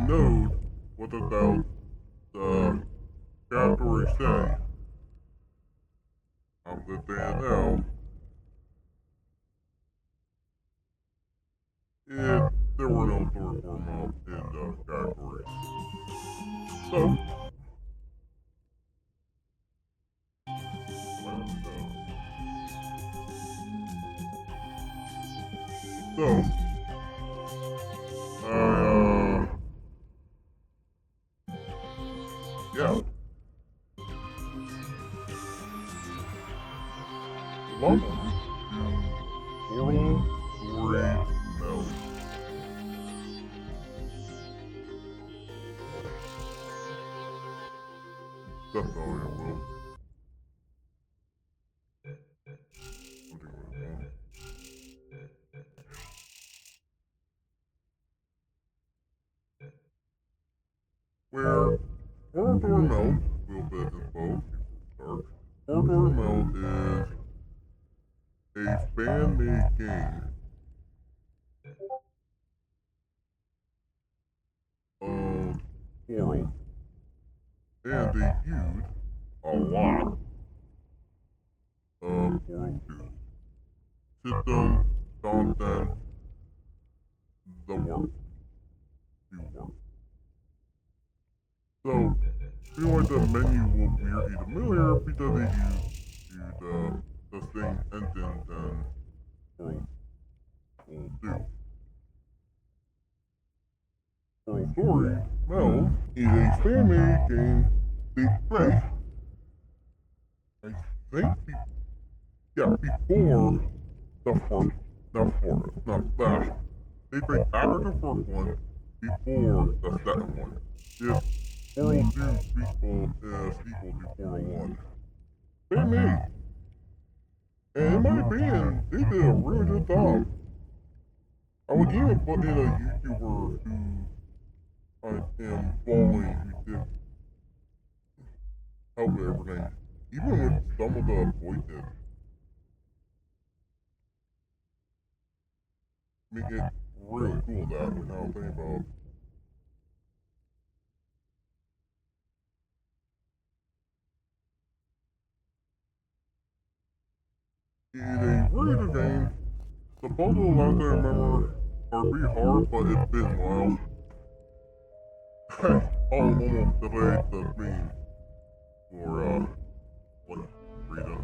know what about the category say. I'm just saying now, if there were no sort form out in the category. So, so, yeah, welcome to Portal Story Mode. That's all I will. Where Portal Mode will be info, start. Portal Mode is a fan-made game of Portal, and they use a lot of Portal 2 system, content, the work, you work. So, I feel like the menu will be either familiar because they use the same engine than Portal 2. Portal Story Mode is a fan-made game takes place, I think, before the first, they play after the first one, before the second one. If Portal 2 sequel is equal to Portal 1. They made. And in my opinion, they did a really good job. I would even put in a YouTuber who I am following who did help with everything. Even with some of the voices. Make it really cool that we now think about. It is a really good game. The puzzles, last I remember, are pretty hard, but it's been a while. Almost delayed the stream for, what reason.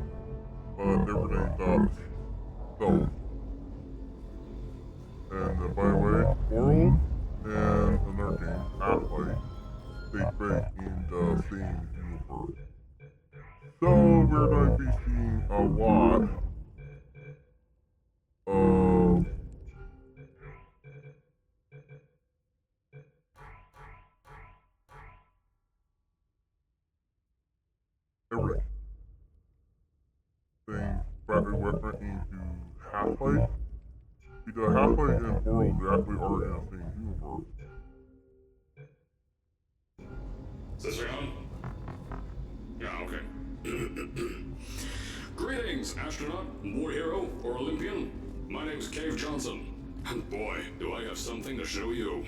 But everything stopped. So, and by the way, World and another game, Half-Life, they fit in the same universe. So we're going to be seeing a lot of everything. Things probably referring into Half-Life. Because Half-Life and World actually are in the same universe. Is this on? Yeah, okay. Greetings, astronaut, war hero, or Olympian. My name's Cave Johnson. And boy, do I have something to show you.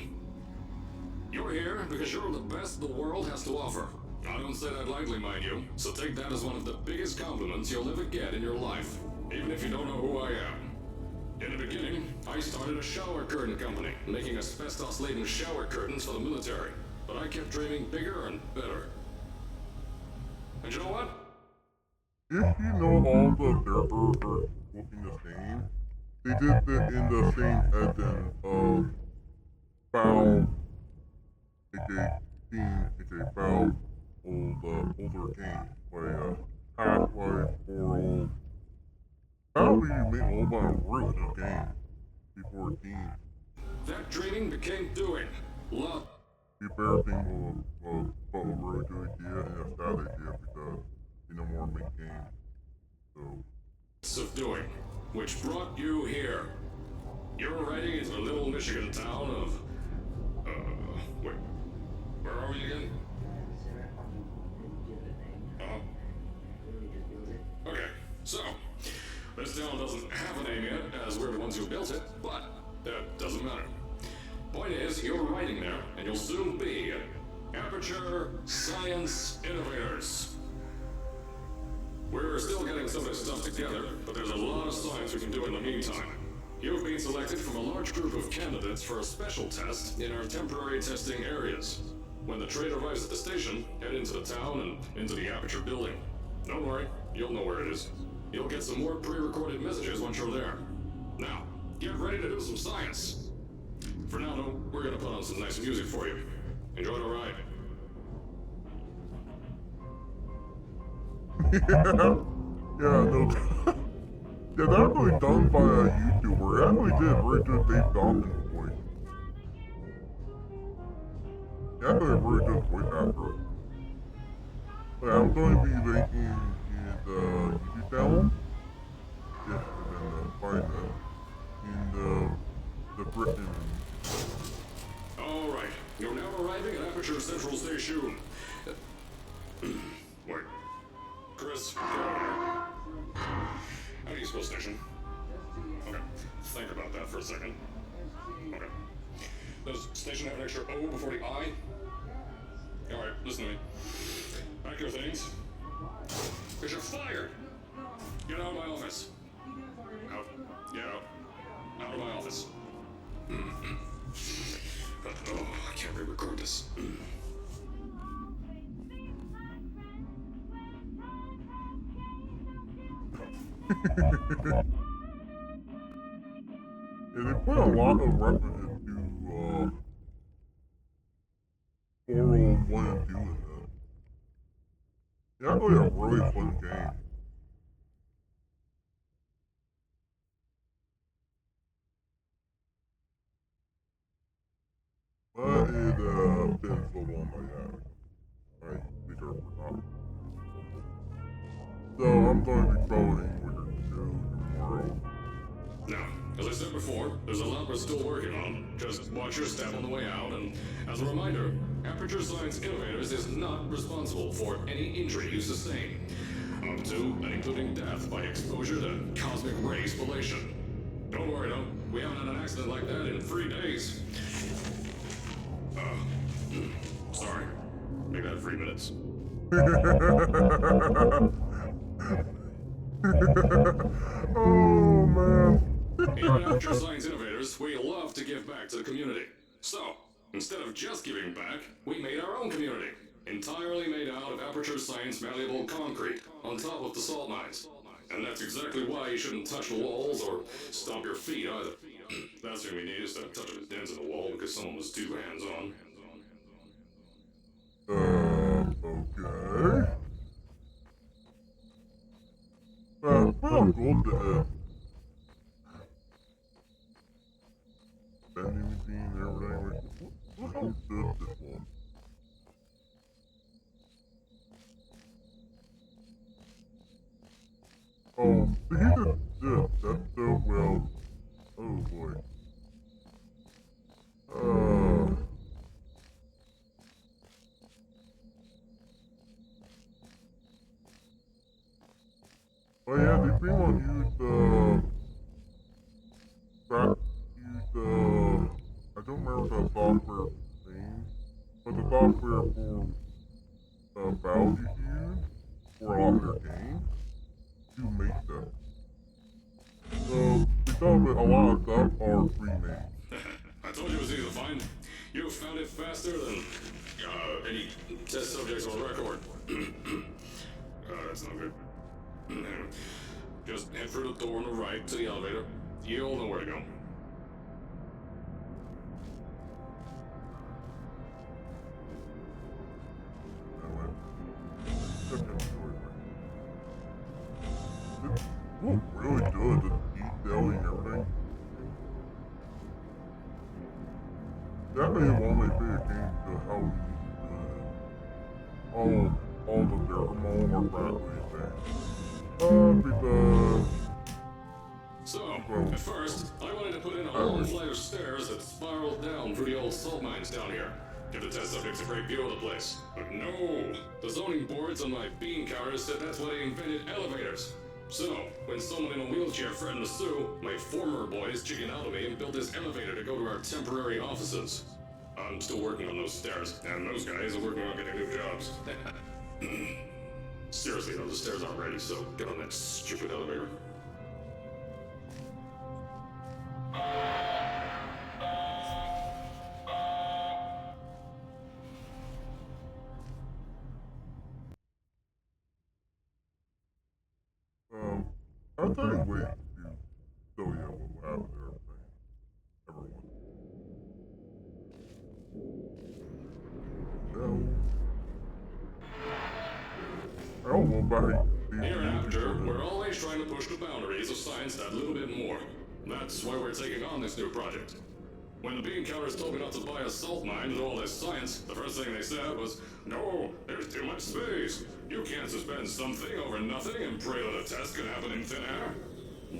You're here because you're the best the world has to offer. I don't say that lightly, mind you, so take that as one of the biggest compliments you'll ever get in your life, even if you don't know who I am. In the beginning, I started a shower curtain company, making asbestos-laden shower curtains for the military. But I kept dreaming bigger and better. And you know what? If you know all the characters are looking the same, they did fit in the same engine of Valve, aka Steam, aka Valve, older games like Half-Life, World. Probably made a whole bunch of really good games before Steam. That dreaming became doing. Love. The bear thing was a really good idea and a sad idea because you no more make games. So Of doing, which brought you here. You're riding into the little Michigan town of. Wait. Where are we again? Okay, so. This town doesn't have a name yet, as we're the ones who built it, but that doesn't matter. Point is, you're riding there, and you'll soon be Aperture Science Innovators. We're still getting some of this stuff together, but there's a lot of science we can do in the meantime. You've been selected from a large group of candidates for a special test in our temporary testing areas. When the train arrives at the station, head into the town and into the Aperture building. Don't worry, you'll know where it is. You'll get some more pre-recorded messages once you're there. Now, get ready to do some science. For now, though, we're gonna put on some nice music for you. Enjoy the ride. Yeah, no. Yeah, that's actually done by a YouTuber. It actually did a very good Dave Dawkins voice. Yeah, actually a very good voice actor. But I'm going to be making his YouTube channel. Yes, and then find that. And the Britain. Alright, you're now arriving at Aperture Central Station. Wait. Chris, how do you spell station? Okay, think about that for a second. Okay. Does station have an extra O before the I? Alright, listen to me. Pack your things. Because you're fired! Get out of my office. Out. Get out. Out of my office. Oh, I can't re-record this. Yeah, they put a lot of references to 401 and 2 in that. Yeah, actually a really fun game. But it been so long I have. Right, be careful not. So I'm going to be probably weird tomorrow. Now, as I said before, there's a lot we're still working on. Just watch your step on the way out, and as a reminder, Aperture Science Innovators is not responsible for any injury you sustain, up to and including death by exposure to cosmic ray spallation. Don't worry though, we haven't had an accident like that in 3 days. Sorry. Make that 3 minutes. Oh man. Here at Aperture Science Innovators, we love to give back to the community. So, instead of just giving back, we made our own community. Entirely made out of Aperture Science malleable concrete, on top of the salt mines. And that's exactly why you shouldn't touch the walls or stomp your feet either. Last thing we need is to touch a dent in the wall because someone was too hands-on. Okay. Well, good to have. Vending machine and everything. Look how good this one. Oh, he did this. That's so well. Oh boy. Oh yeah, they pretty much I don't remember the software name, but the software for Valve used for all their games to make them. So, because of it, a lot of stuff are pre-made. I told you it was easy to find. You found it faster than any test subjects on record. That's not good. Just head through the door on the right to the elevator. You'll know where to go. Look really good, the detailing and everything. That may have only pay attention to how we all the thermal or practically because... So, at first, I wanted to put in a whole flight of stairs that spiraled down through the old salt mines down here. Give the test subjects a great view of the place. But no! The zoning boards on my bean counters said that's why they invented elevators. So, when someone in a wheelchair threatened to sue, my former boys chickened out of me and built this elevator to go to our temporary offices. I'm still working on those stairs, and those guys are working on getting new jobs. Seriously though, the stairs aren't ready, so get on that stupid elevator. I'll tell you wait to show you what will happen to everything. Everyone. I won't buy Here at Aperture, we're always trying to push the boundaries of science that little bit more. That's why we're taking on this new project. When the bean counters told me not to buy a salt mine and all this science, the first thing they said was, "No, there's too much space. You can't suspend something over nothing and pray that a test can happen in thin air."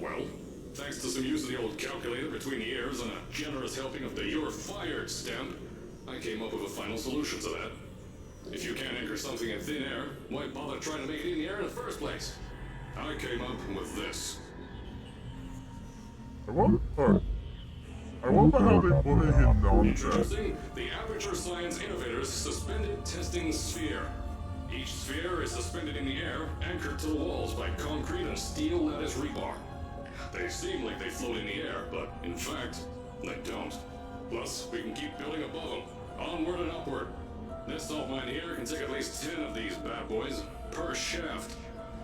Well, thanks to some use of the old calculator between the ears and a generous helping of the "you're fired" stamp, I came up with a final solution to that. If you can't anchor something in thin air, why bother trying to make it in the air in the first place? I came up with this. I wonder how they put it in nonsense. Introducing the Aperture Science Innovators Suspended Testing Sphere. Each sphere is suspended in the air, anchored to the walls by concrete and steel lattice rebar. They seem like they float in the air, but in fact, they don't. Plus, we can keep building above them, onward and upward. This salt mine here can take at least 10 of these bad boys per shaft.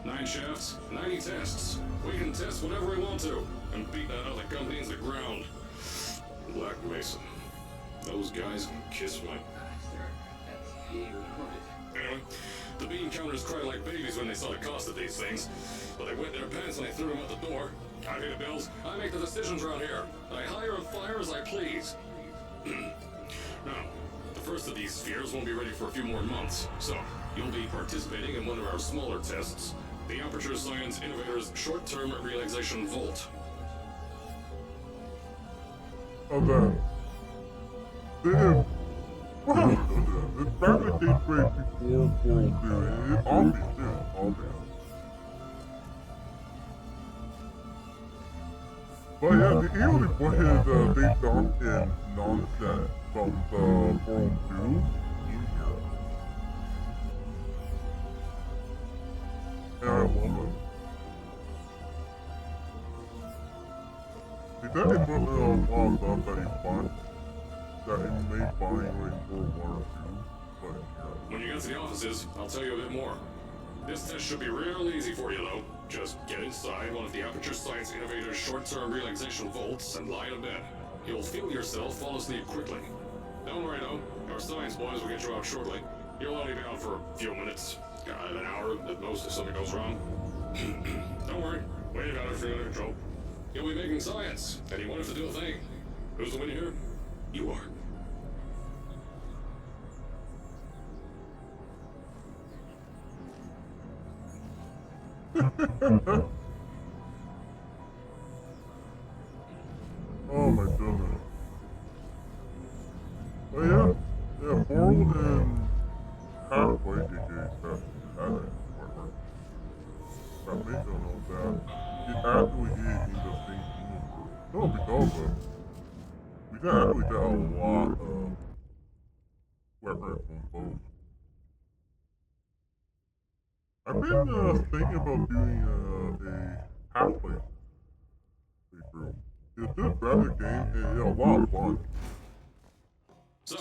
9 shafts, 90 tests. We can test whatever we want to, and beat that other company into the ground. Black Mesa. Those guys can kiss my... Anyway, the bean counters cry like babies when they saw the cost of these things, but they wet their pants and they threw them out the door. I pay the bills, I make the decisions around here. I hire and fire as I please. Now, the first of these spheres won't be ready for a few more months, so you'll be participating in one of our smaller tests, the Aperture Science Innovators Short-Term Relaxation Volt. Okay. Wow. It's back at date break before full period. It's obvious, too. Obvious. But yeah, the only point is they dumped in nonsense from the Forum 2. And I love it. He definitely put a lot of stuff that he bought, that he made buying like for 1 or 2, but yeah. When you get to the offices, I'll tell you a bit more. This test should be real easy for you, though. Just get inside one of the Aperture Science Innovators short-term relaxation vaults and lie in bed. You'll feel yourself fall asleep quickly. Don't worry, though. Our science boys will get you out shortly. You'll only be out for a few minutes. An hour at most if something goes wrong. Don't worry. We've got everything under control. You'll be making science, and you won't have to do a thing. Who's the winner here? You are. Oh my goodness. Oh yeah, yeah, Portal and Halfway DK test had it, whatever. That may don't know that. It actually is in the same universe. No, because we can actually get a lot of weapons from both. I've been thinking about doing a halfway playthrough. It's just better game and it's a lot of fun. So,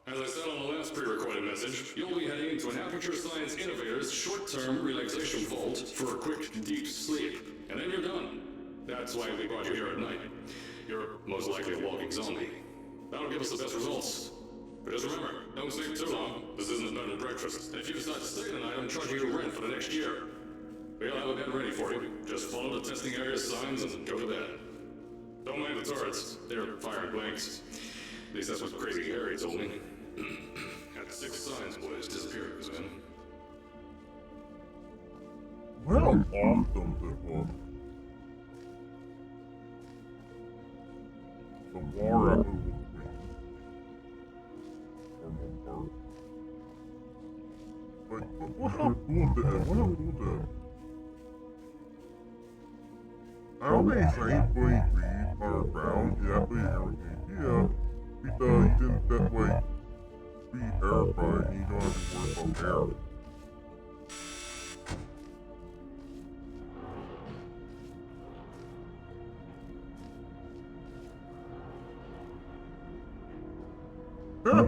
as I said on the last pre-recorded message, you'll be heading into an Aperture Science Innovators short-term relaxation vault for a quick, deep sleep, and then you're done. That's why we brought you here at night. You're most likely a walking zombie. That'll give us the best results. But just remember, don't sleep too long. This isn't a bed and breakfast. If you decide to stay tonight, I'm charging you rent for the next year. We'll have a bed ready for you. Just follow the testing area signs and go to bed. Don't mind the turrets. They're firing blanks. At least that's what Crazy Harry told me. Had 6 signs boys disappeared, man. What an awesome this was. The war at Oval Like, what how cool is that? What how cool is that? don't think Saint playing Creed or Brown, yeah, playing everything. Yeah, because you didn't that way be airfied and you don't have to worry about air. Yeah.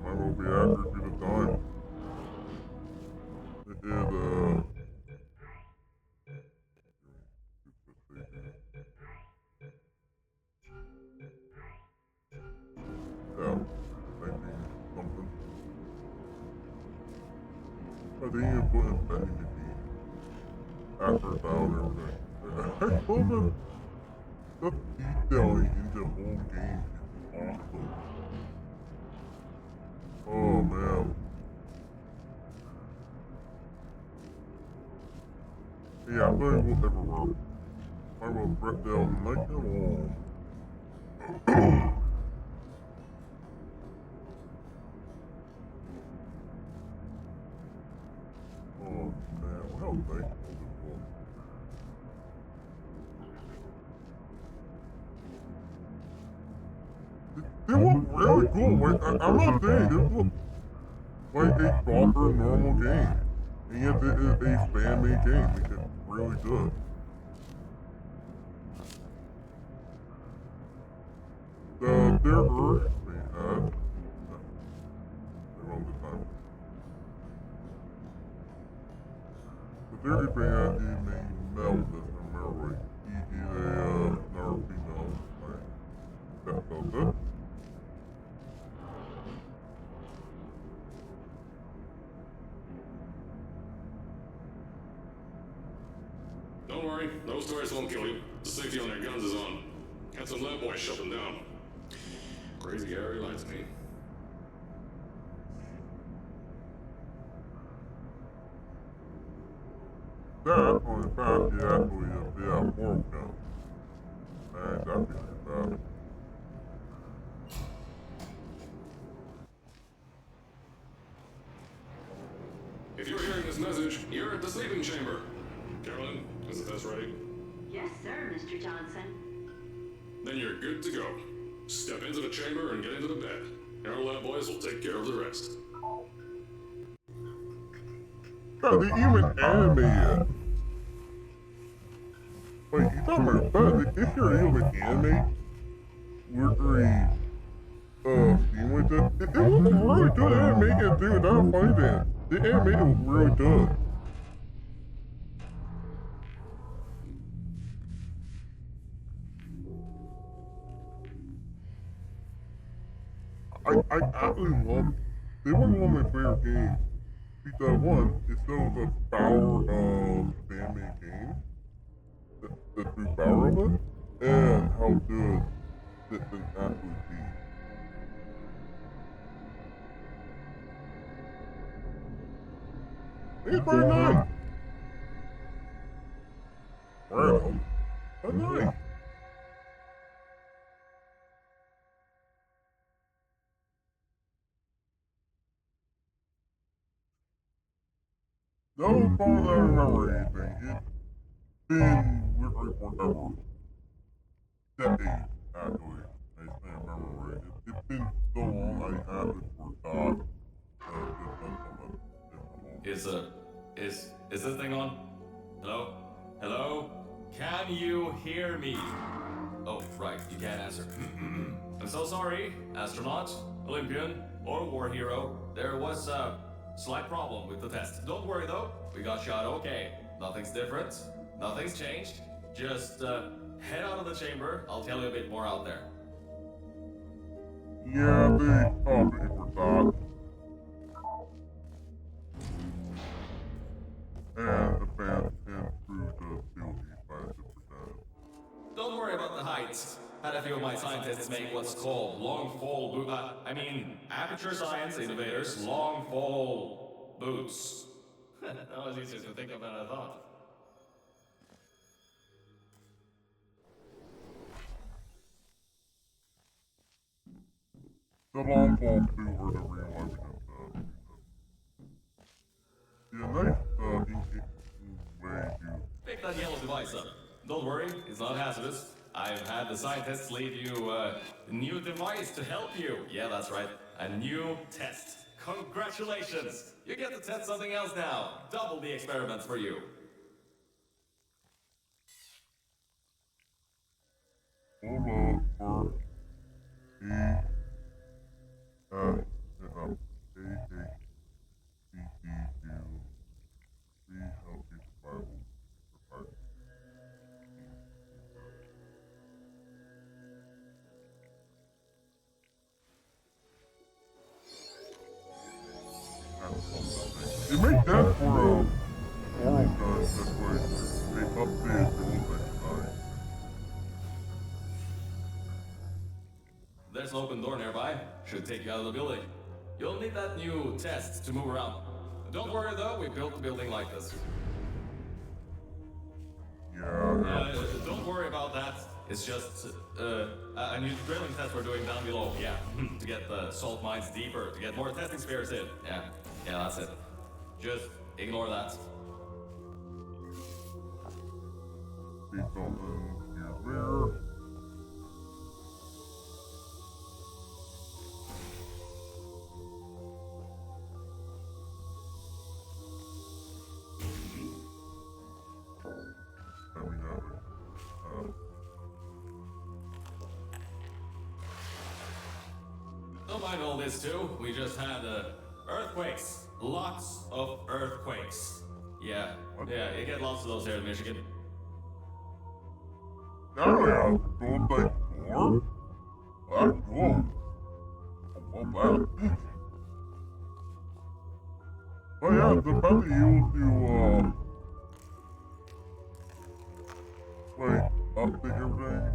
Might well be accurate to the time. It is, yeah, 19 something. I think you put in vending machine after a thousand everything. I love it. The detailing in the whole game is awesome. Oh man. Yeah, I think we'll everywhere. I will break down night and long. Oh man, what else thankful this for? It looked really cool. Like, I'm not saying this looked like a proper normal game. And yet it is a fan-made game. It's really good. There are they had around the time. The theory behind the main male that's in America. He's another female. Right. That felt good. Don't worry, those turrets won't kill you. The safety on their guns is on. Had some lab boys shut them down. Crazy guy reminds me. That, on the fact, he actually they have more guns. And that'd be too bad. If you're hearing this message, you're at the sleeping chamber. Carolyn, is the test ready? Yes, sir, Mr. Johnson. Then you're good to go. Step into the chamber and get into the bed. Our lab boys will take care of the rest. God, they even animated it. Like, you talking about that? If you're able to animate Mercury scene with it, it was really good animation too, not funny then. The animation was really good. I absolutely love it. They were one of my favorite games. Because one, it's still the power of fan-made game. The true power of it. And how good this can actually be. It's very nice. Random, but nice. No phone that I remember anything. It's been literally forever. Decades, actually. I just can't remember right. It's been so long I haven't forgot just done something. Is this thing on? Hello? Hello? Can you hear me? Oh, right, you can't answer. I'm so sorry, astronaut, Olympian, or war hero. There was a slight problem with the test. Don't worry though, we got shot okay. Nothing's different, nothing's changed. Just head out of the chamber, I'll tell you a bit more out there. Yeah, they probably forgot. And the band improved the ability by 2%. Don't worry about the heights. Had a few of my scientists make what's called long fall amateur science innovators, long fall boots. That was easier to think of than I thought. The long fall too were the real life yeah, nice way to Pick that yellow device up. Don't worry, it's not hazardous. I've had the scientists leave you a new device to help you. Yeah, that's right. A new test. Congratulations! You get to test something else now. Double the experiments for you. Hold up for E A we help you survival. You make that for oral gun, that's why they updated the old design. There's an open door nearby. Should take you out of the building. You'll need that new test to move around. Don't worry though, we built the building like this. Yeah. Don't worry about that. It's just a new drilling test we're doing down below. Yeah, to get the salt mines deeper, to get more testing spheres in. Yeah, that's it. Just ignore that. See something here. Don't mind all this too. We just had earthquakes. Lots of earthquakes. Yeah, you get lots of those here in Michigan. Now we have gold like 4? That's cool. Well, that. But yeah, the fact that you like, update everything,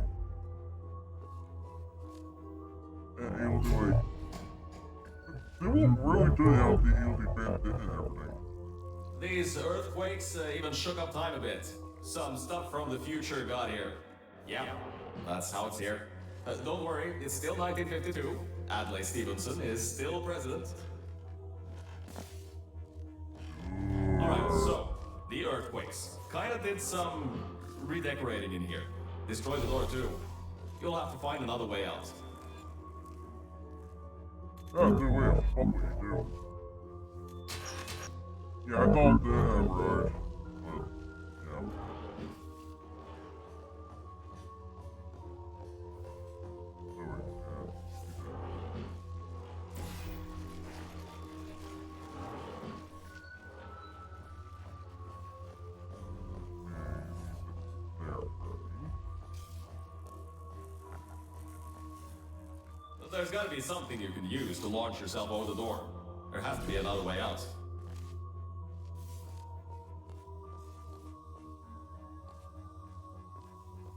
and able to, like, they won't really do how the EOD fans did and everything. These earthquakes even shook up time a bit. Some stuff from the future got here. Yeah, that's how it's here. Don't worry, it's still 1952. Adlai Stevenson is still president. Alright, so, the earthquakes. Kinda did some redecorating in here. Destroyed the door too. You'll have to find another way out. That's the way I'll probably do. Yeah, I thought that, right. But, yeah. There's gotta be something you can use to launch yourself over the door. There has to be another way out.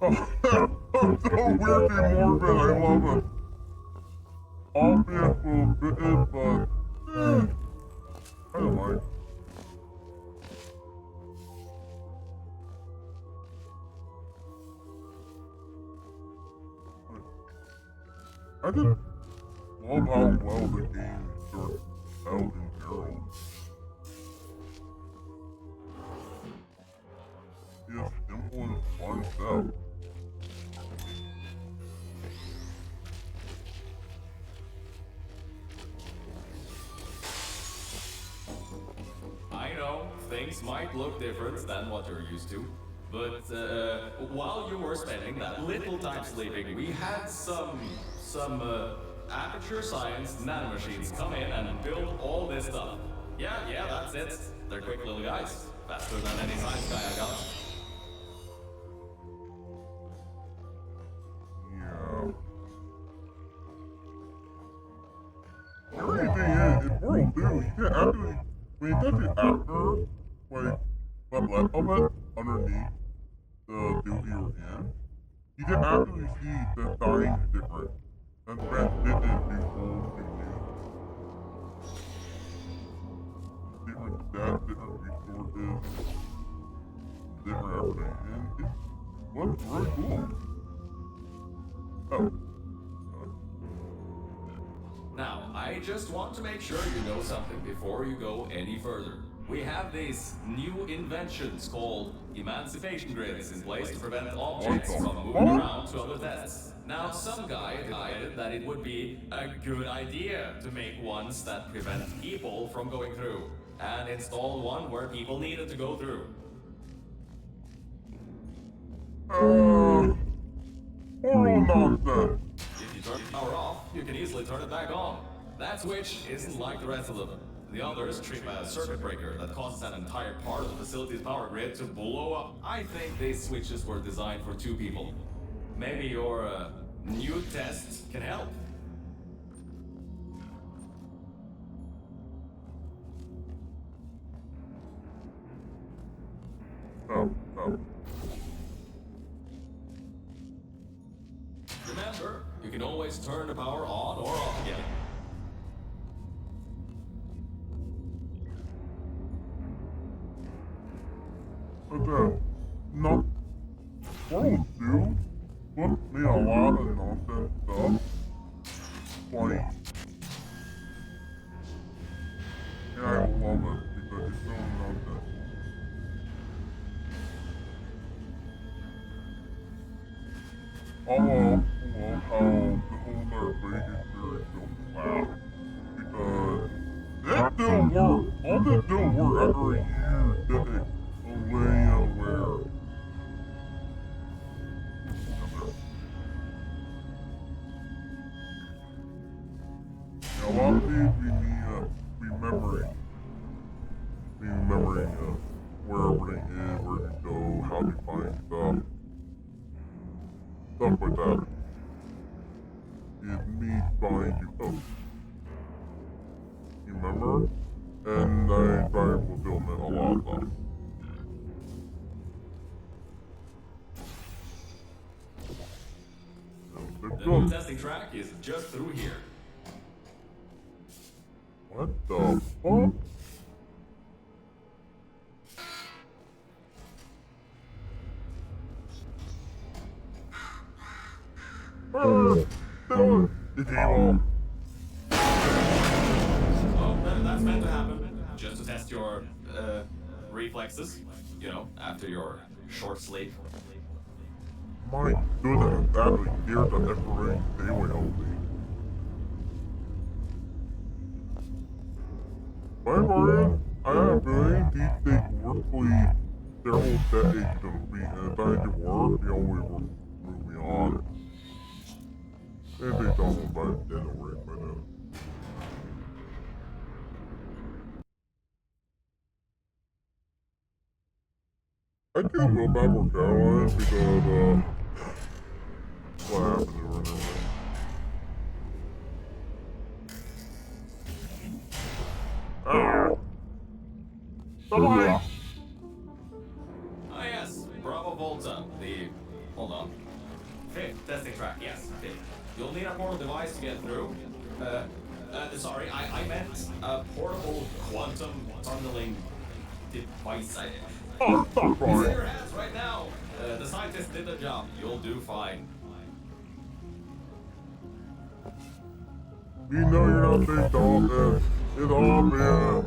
I'm so weirdly morbid, I love it. Obvious little bit, but I don't mind. I just love how well the game starts out in Harold. Just simple and fun stuff. I know, things might look different than what you're used to. But while you were spending that little time sleeping, we had some Aperture Science nanomachines come in and build all this stuff. Yeah, that's it. They're quick little guys. Faster than any science guy I got. Yeah. The only thing is, in World 2, you can actually, when you touch it after, like, the left of it, underneath the duty you're in, you can actually see the signs different. And Brent did it before you knew. Different stats, different resources, different everything, and it looks really cool. Oh. Now, I just want to make sure you know something before you go any further. We have these new inventions called emancipation grids in place to prevent objects from moving around to other tests. Now, some guy decided that it would be a good idea to make ones that prevent people from going through, and installed one where people needed to go through. Moral nonsense. If you turn the power off, you can easily turn it back on. That switch isn't like the rest of them. The others trip a circuit breaker that causes an entire part of the facility's power grid to blow up. I think these switches were designed for two people. Maybe your new test can help. Oh. Remember, you can always turn the power on or off again. But not World do put me a lot of nonsense stuff. Like, and I love it because it's so nonsense. I love how the whole entire Vegas series don't laugh because that still works. All that still work after a year, decade, millennia, where. A lot of these we need remembering where everything is, where to go, how to find stuff like that. Is me trying to you remember? And I try to fulfillment a lot of them. The new testing track is just through here. What the fuck? It's evil. Oh, that's meant to happen. Just to test your, reflexes. You know, after your short sleep. My goodness, that actually scared the everything they went over. My friend, I have a feeling these things work for you several decades to be, and if I can work, they always move me on. And they don't know about it dead already by now. I do feel bad for Caroline because, what happened to her and everything. Ow! Bye-bye! Ah yes, Bravo Volta, hold on. Fifth testing track, yes, fifth. You'll need a portal device to get through. Sorry, I meant a portable quantum tunneling device. Oh, stop It's in crying! your hands right now. The scientists did their job. You'll do fine. You know you're not big dog, man. It's all bad.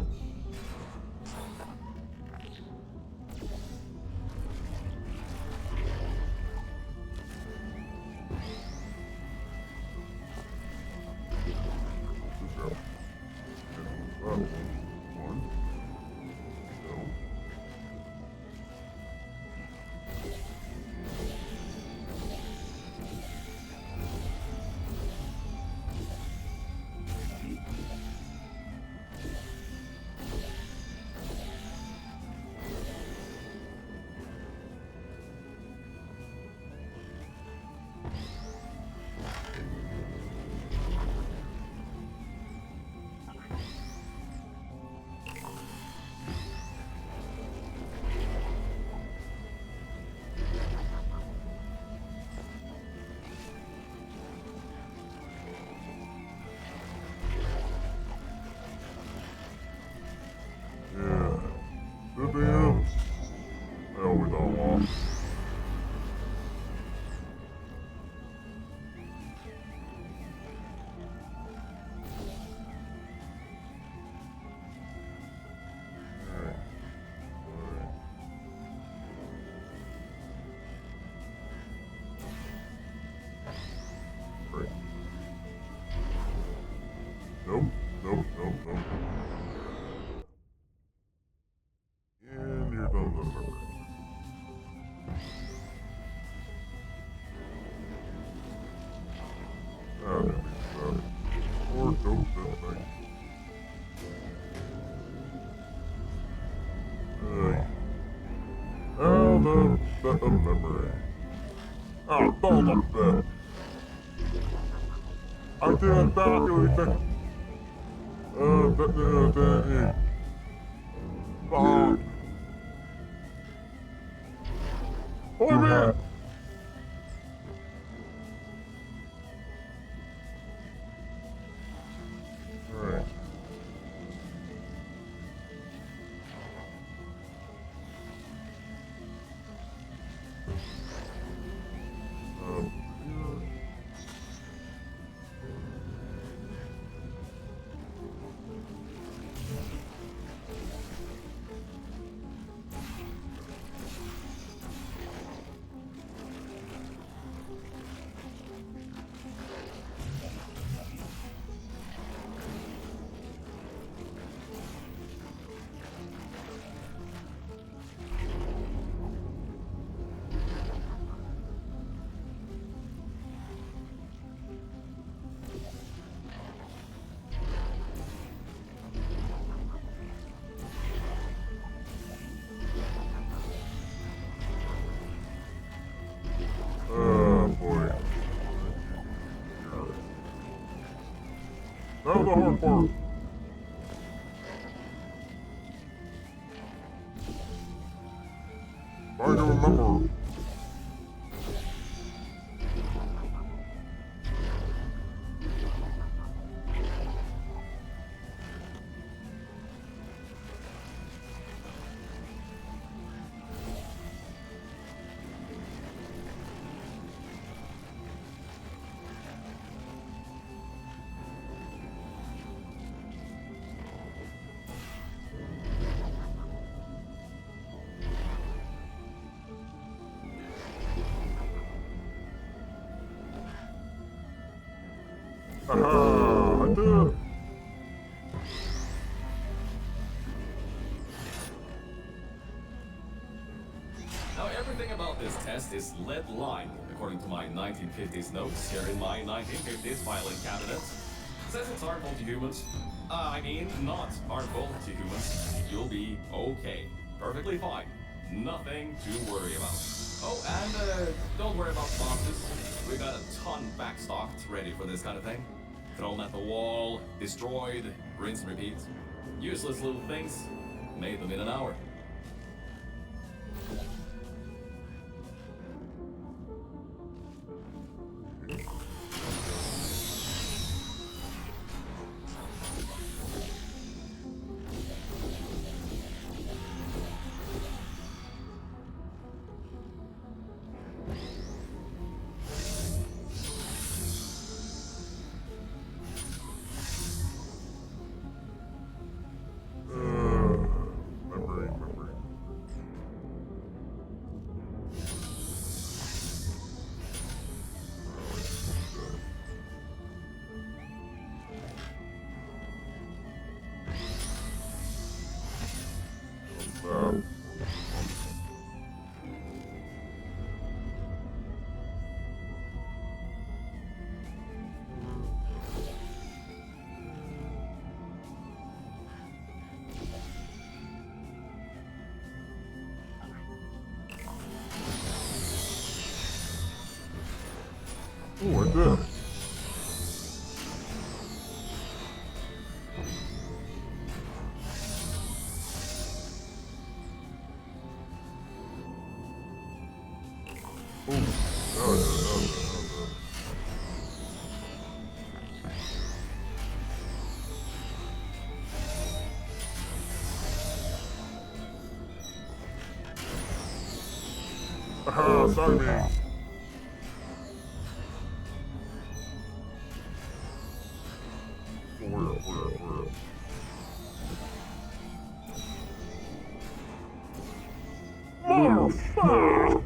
that makes sense. Or dope this thing. The set of memory. Oh, hold up there. I didn't back anything. Wait a minute! Alright. Oh boy. That was the hard part. Trying to remember. Haha, I did it. Now, everything about this test is lead-lined, according to my 1950s notes here in my 1950s filing cabinet. Says it's harmful to humans. I mean, not harmful to humans. You'll be okay. Perfectly fine. Nothing to worry about. Oh, and don't worry about boxes. We got a ton backstocked ready for this kind of thing. Thrown at the wall, destroyed, rinse and repeat. Useless little things. Made them in an hour. Memory. Oh, I did. Haha, sorry me. Where? Motherfucker!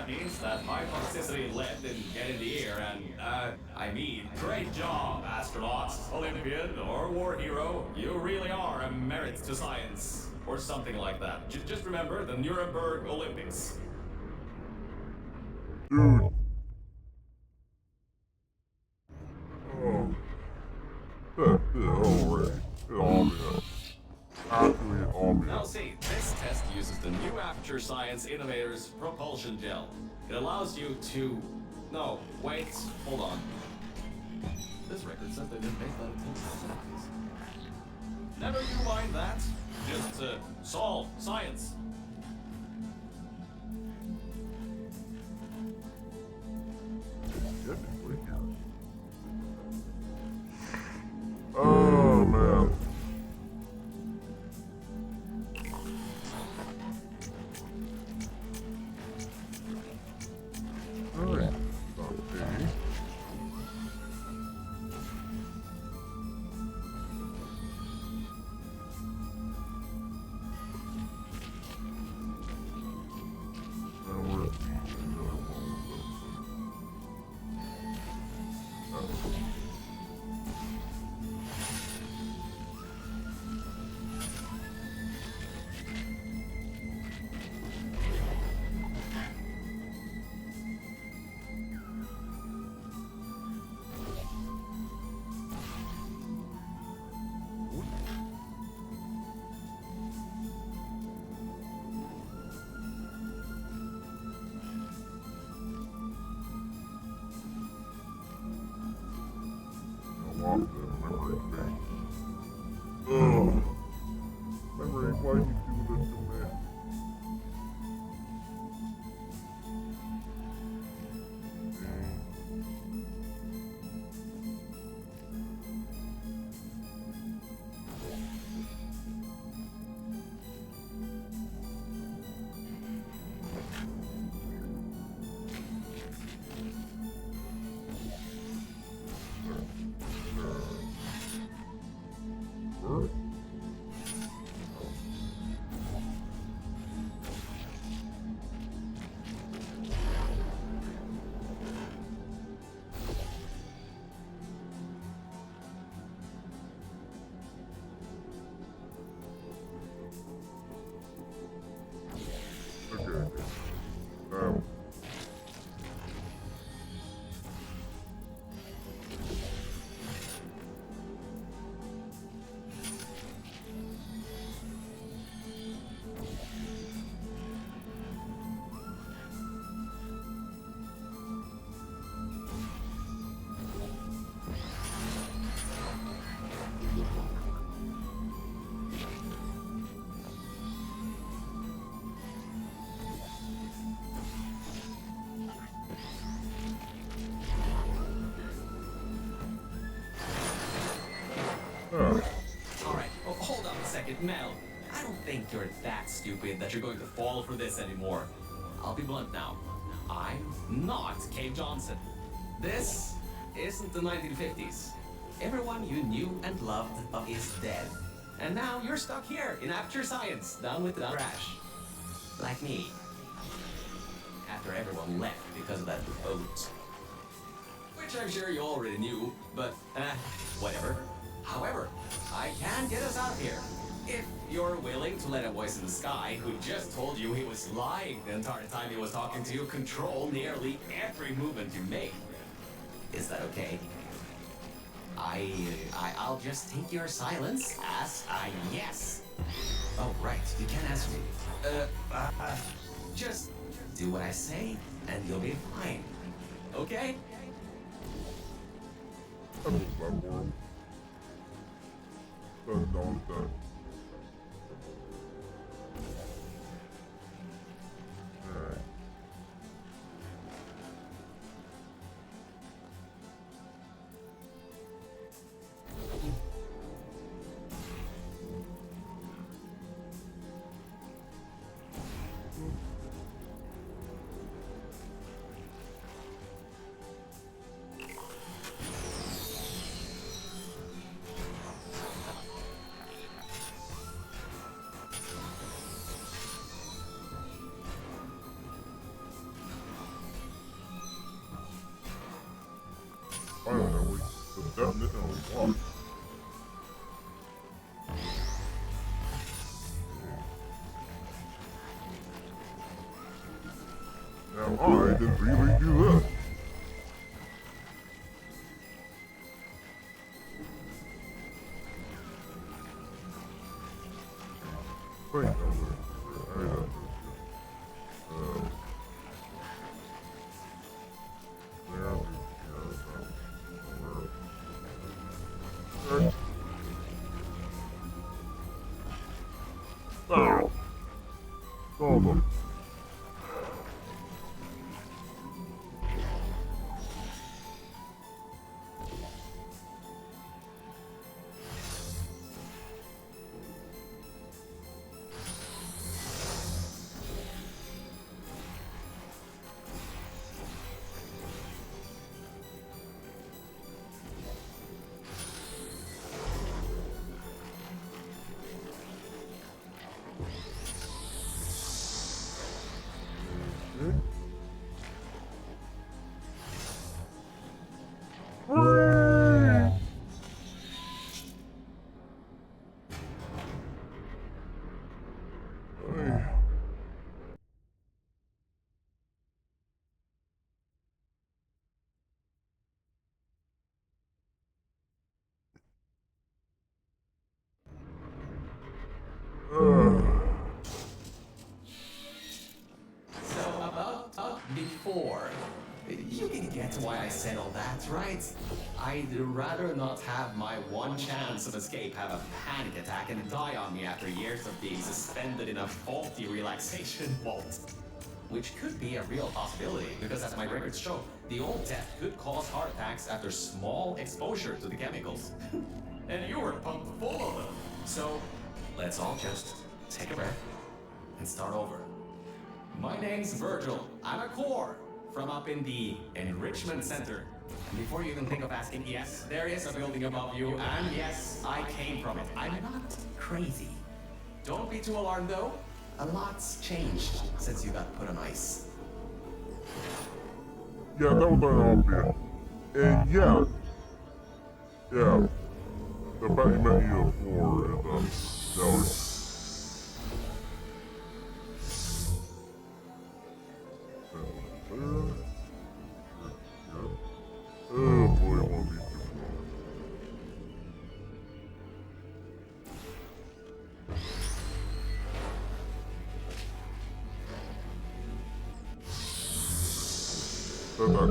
that means that high toxicity lead didn't get in the air, and, I mean, great job, astronaut, Olympian, or war hero. You really are a merit to science, or something like that. Just remember the Nuremberg Olympics. Dude. Oh. That's it already. It's obvious. Actually Now obvious. see, this test uses the new Aperture Science Innovators Propulsion Gel. It allows you to... No, wait, hold on. This record says they didn't make that until the 70s. Never you mind that. Just, solve science. Oh man. Alright. Okay. Memory, why you do this to me? Okay. Alright, hold on a second, Mel. I don't think you're that stupid that you're going to fall for this anymore. I'll be blunt now. I'm not Cave Johnson. This isn't the 1950s. Everyone you knew and loved is dead. And now you're stuck here in Aperture Science, down with the trash. Like me. After everyone left because of that vote. Which I'm sure you already knew, but, whatever. However, I can get us out of here. If you're willing to let a voice in the sky who just told you he was lying the entire time he was talking to you control nearly every movement you make. Is that okay? I'll just take your silence as a yes. Oh, right, you can't answer me. Just do what I say and you'll be fine. Okay? I don't love world. Don't that. Alright. it in a lot. Now I can really do this. Wait, no, Oh, all of them. So about before, you can get why I said all that, right? I'd rather not have my one chance of escape have a panic attack and die on me after years of being suspended in a faulty relaxation vault. Which could be a real possibility, because as my records show, the old death could cause heart attacks after small exposure to the chemicals. And you were pumped full of them. So, let's all just take a breath and start over. My name's Virgil. I'm a core from up in the Enrichment Center. And before you even think of asking, yes, there is a building above you, and yes, I came from it. I'm not crazy. Don't be too alarmed though. A lot's changed since you got put on ice. Yeah, that was obvious. And yeah. The fact you met you before is, no. Oh boy, I want these people. That's not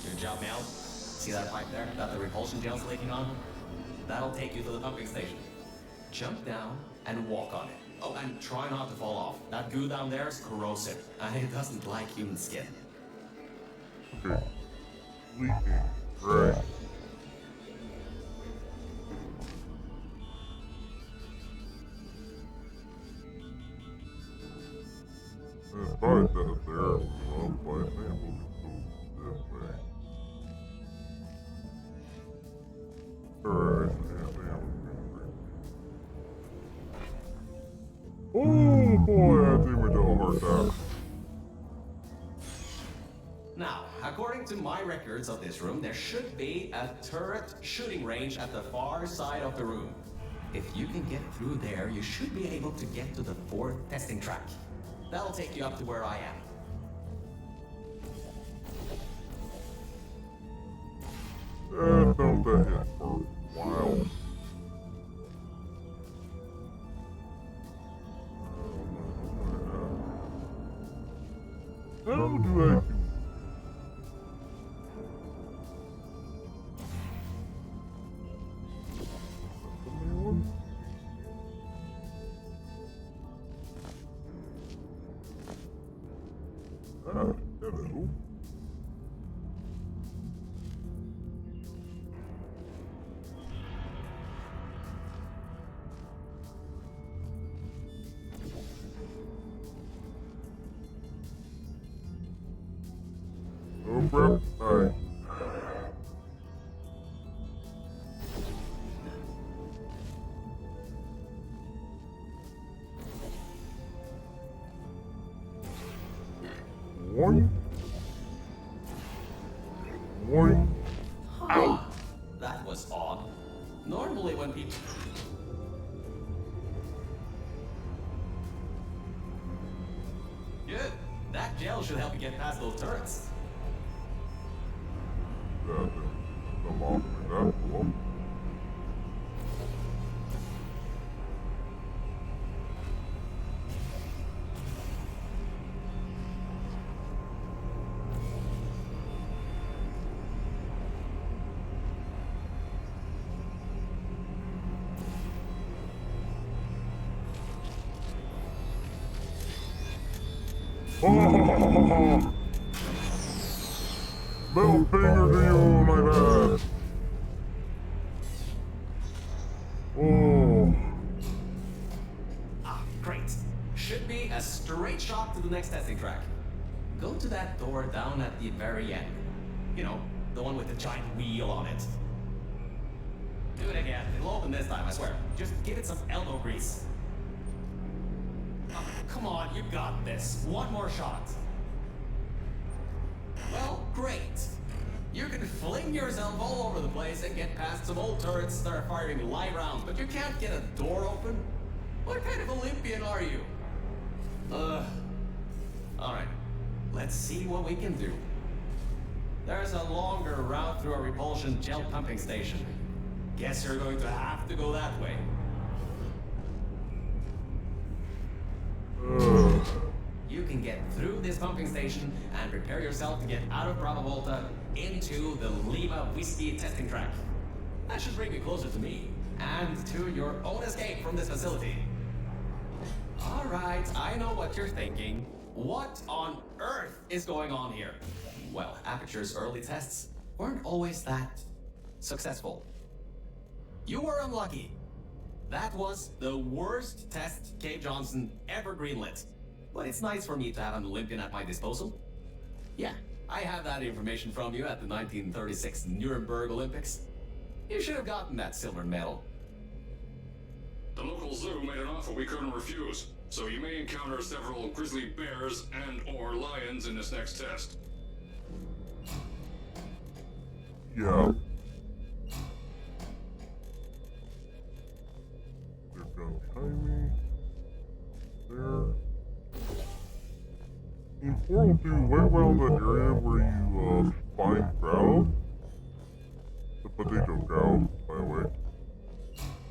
Good job, Mel. See that pipe there that the repulsion gel's leaking on? That'll take you to the pumping station. Jump down and walk on it. Oh, and try not to fall off. That goo down there is corrosive, and it doesn't like human skin. Okay. Leaking. Right. Despite that, there are some by example go this way. Alright, oh boy, I think we did a hard time. Now, according to my records of this room, there should be a turret shooting range at the far side of the room. If you can get through there, you should be able to get to the 4th testing track. That'll take you up to where I am. Don't that hit for a while. How do I do? Hello. Oh crap. Alright. One. One. Ow! That was odd. Normally when people... Good. That gel should help you get past those turrets. That didn't come off like that. Well. Oh! Middle finger to you, my dad. Oh. Ah, great. Should be a straight shot to the next testing track. Go to that door down at the very end. You know, the one with the giant wheel on it. Do it again. It'll open this time, I swear. Just give it some elbow grease. Oh, come on, you got this. One more shot. Well, great. You can fling yourself all over the place and get past some old turrets that are firing live rounds, but you can't get a door open? What kind of Olympian are you? Alright. Let's see what we can do. There's a longer route through a repulsion gel pumping station. Guess you're going to have to go that way. You can get through this pumping station and prepare yourself to get out of Bravo Volta into the Lima Whiskey testing track. That should bring you closer to me and to your own escape from this facility. Alright, I know what you're thinking. What on earth is going on here? Well, Aperture's early tests weren't always that successful. You were unlucky. That was the worst test Cave Johnson ever greenlit. But it's nice for me to have an Olympian at my disposal. Yeah, I have that information from you at the 1936 Nuremberg Olympics. You should have gotten that silver medal. The local zoo made an offer we couldn't refuse, so you may encounter several grizzly bears and/or lions in this next test. Yeah. They're gun behind me. There. In Portal 2, right around the area where you find Growlithe, the potato cow, by the way,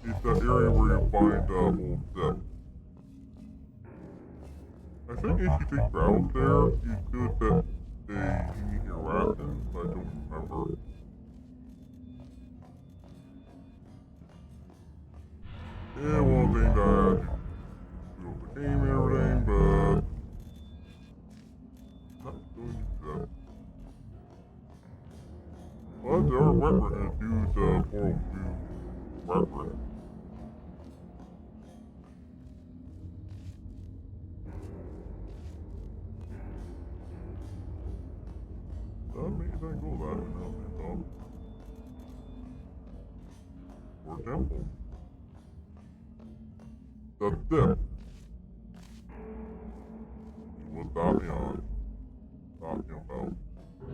it's that area where you find Old Zep. I think if you take Growlithe there, you could that a unique Arathon, but I don't remember. Yeah, one thing that I had to do with the game and everything, but not going to do that. But there are weapons to do the Portal 2 weapon. That makes that go that way now, or temple. The dip. What Damian talking about? I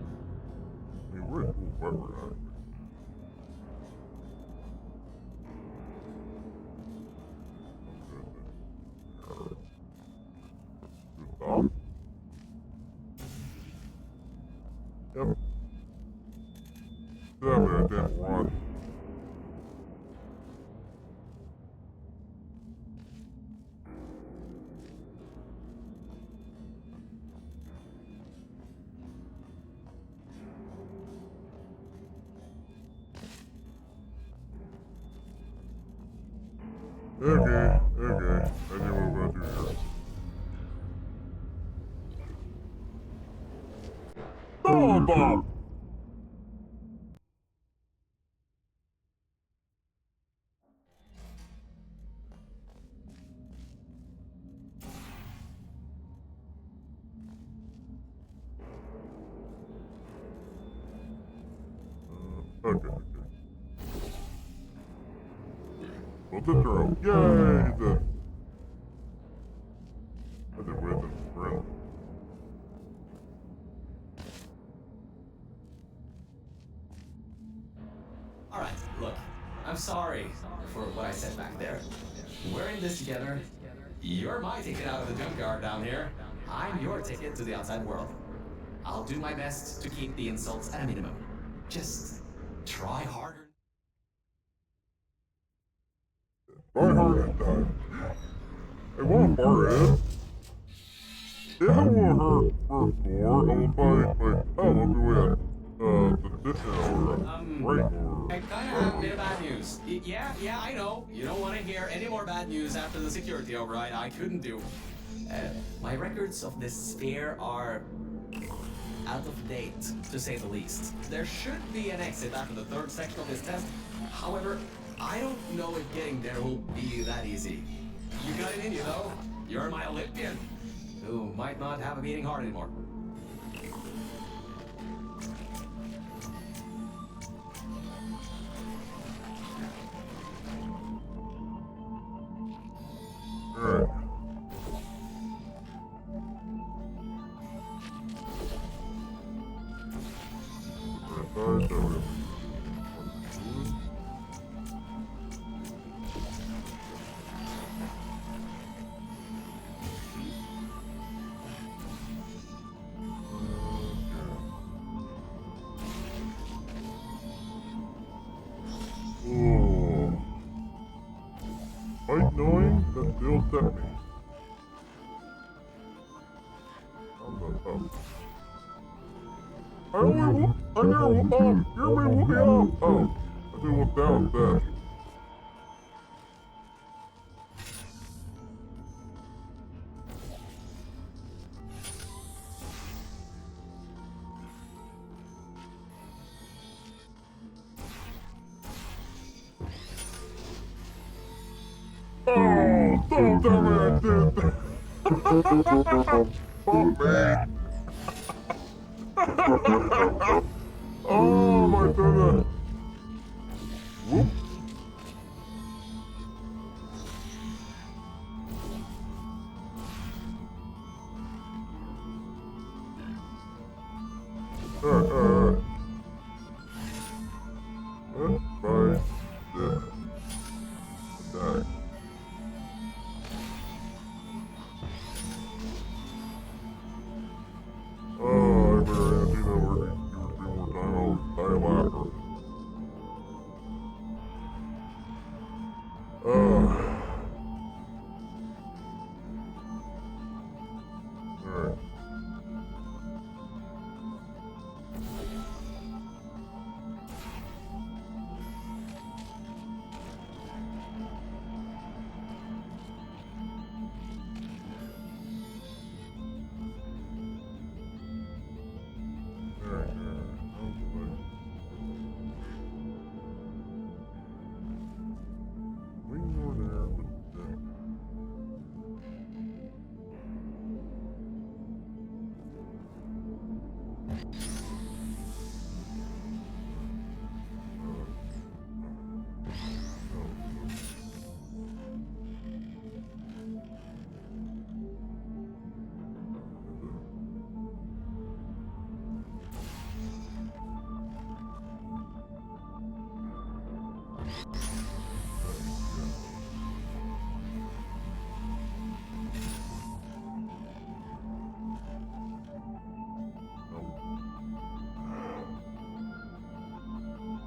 mean, we're a cool weapon, actually. Good stop. Yep. Sadly, I didn't run. Okay. I think what we're gonna do here. Oh, Bob! Okay. What's the throw? Yay! He's dead. I did with him, friend. Alright, look, I'm sorry for what I said back there. We're in this together. You're my ticket out of the junkyard down here. I'm your ticket to the outside world. I'll do my best to keep the insults at a minimum. Just try harder. Try hard this time. Hey, one part is, if I want her for a score, I will buy, like, oh, what do we have? Petition or right or... I kinda have a bit of bad news. Yeah, I know. You don't want to hear any more bad news after the security override. I couldn't do. My records of this sphere are out of date, to say the least. There should be an exit after the third section of this test. However, I don't know if getting there will be that easy. You got it in you, though. You're my Olympian, who might not have a beating heart anymore. Alright. Quite knowing that still set me. I only whoop, I never whoop up. You're me whoop me up. Oh, I did whoop down instead. Oh, don't tell me I did that. Fuck me. Oh my goodness. Whoop. Alright. Let's try this. Attack. Oh, I better do that work 2 or 3 more times. I'll die after. Alright.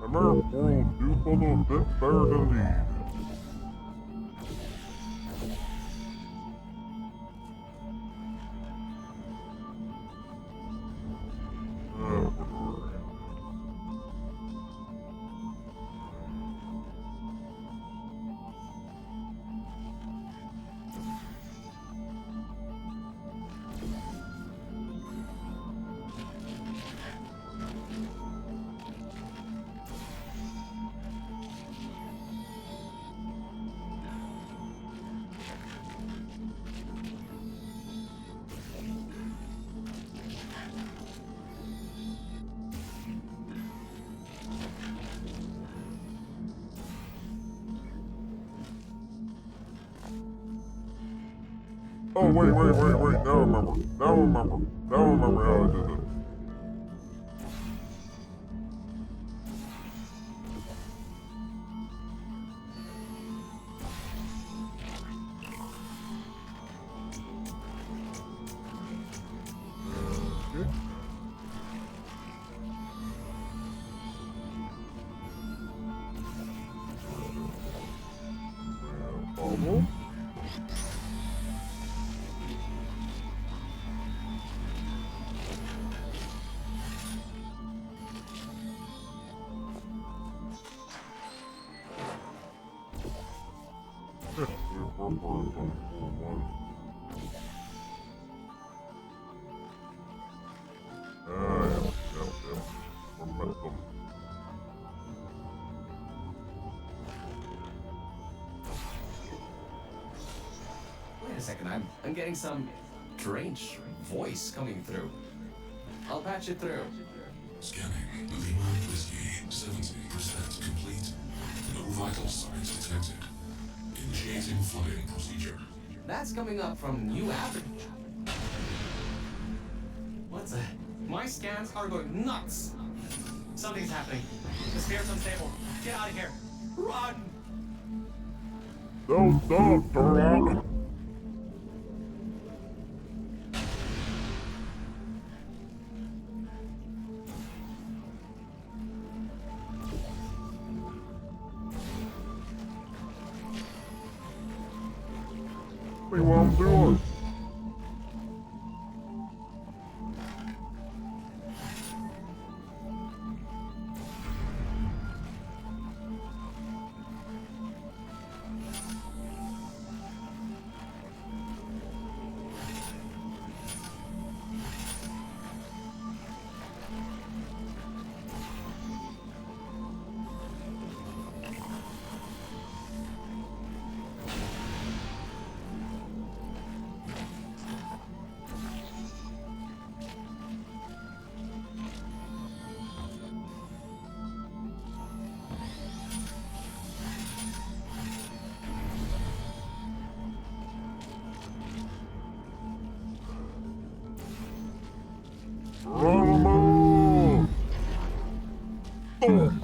Remember, world do a little bit better than these. Oh, wait. Now I remember. Now I remember how I did it. Okay. Bubble. Momentum. Wait a second, I'm getting some strange voice coming through. I'll patch it through. Scanning. Lima Whiskey, 70% complete. No vital signs detected. Initiating flooding procedure. That's coming up from new average. What's that? My scans are going nuts. Something's happening. The sphere's unstable. Get out of here. Run! Don't stop, Turlock. Wait, what I'm doing? Run, boom. Boom.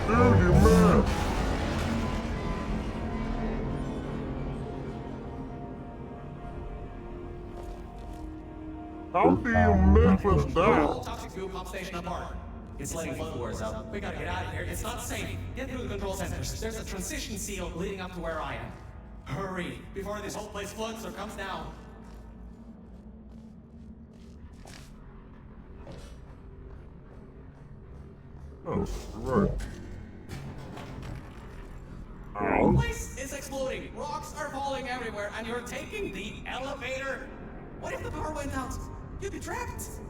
Dude, you missed. How do you miss with that? Toxic fuel pump station apart. It's letting flow wars out. We gotta get out of here. It's not safe. Get through the control centers. There's a transition seal leading up to where I am. Hurry, before this whole place floods or comes down. Oh, you're right. The Ow. place is exploding. Rocks are falling everywhere, and you're taking the elevator. What if the power went out? You'd be trapped.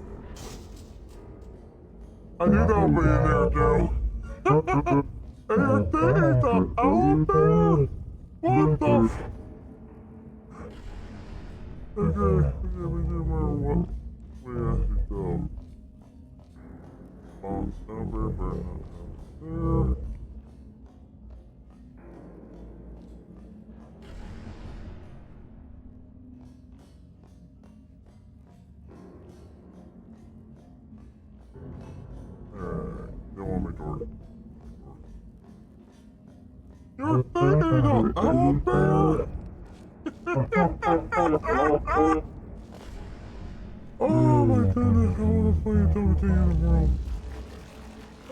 I knew that would be in there, Joe. And you're taking the elevator? What the f... Okay, we do remember what we actually do. Bounce over, burn up there. Alright, don't want me to. You're taking the elevator? Oh my goodness, I want to play WWE in the world.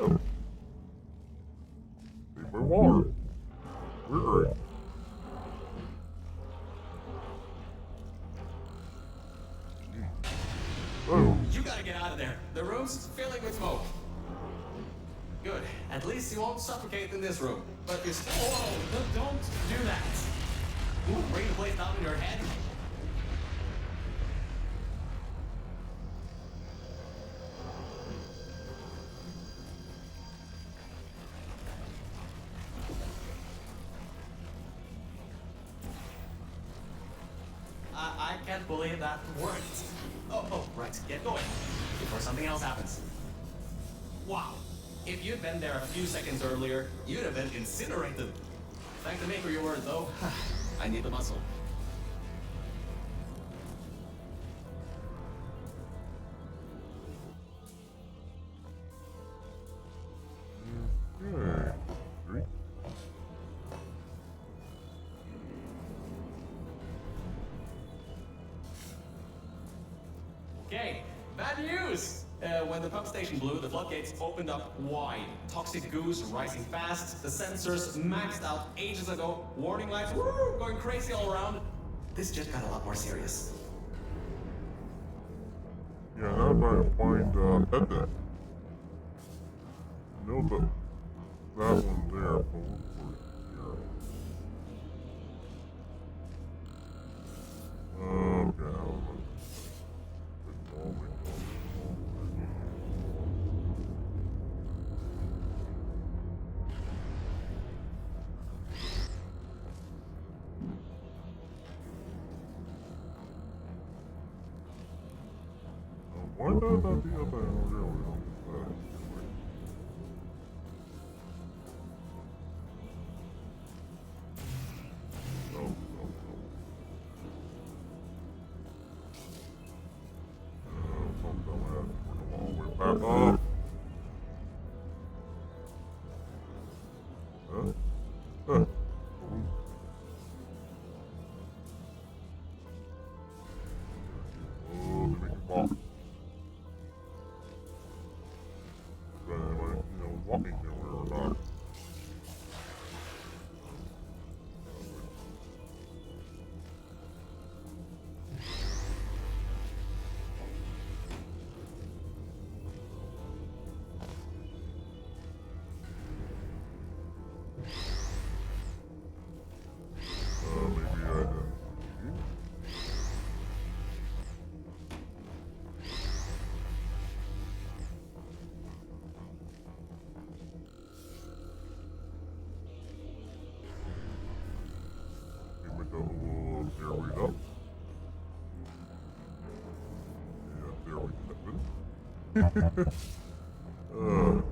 Oh. Need my water. Weird. Oh. You gotta get out of there. The room's filling with smoke. Good. At least you won't suffocate in this room. But you still. Whoa! Don't do that. Ooh, bring the place down in your head. I can't believe that worked. Oh, right. Get going. Before something else happens. Wow. If you'd been there a few seconds earlier, you'd have been incinerated. Thank the maker for your word, though. I need the muscle. Okay. Great. Okay, bad news! When the pump station blew, the floodgates opened up wide. Toxic goos rising fast, the sensors maxed out ages ago, warning lights going crazy all around. This just got a lot more serious. Yeah, now I'm trying to find Edna. I know that one there, but we'll put it here. Okay, I'll look. Why not that the other? Oh, there we go. No, no, no. Something I have to bring a long way back up. Huh? Huh. Oh, they make me walk. Walking somewhere or not. Maybe I didn't. There we go. Yeah, there we go. Man.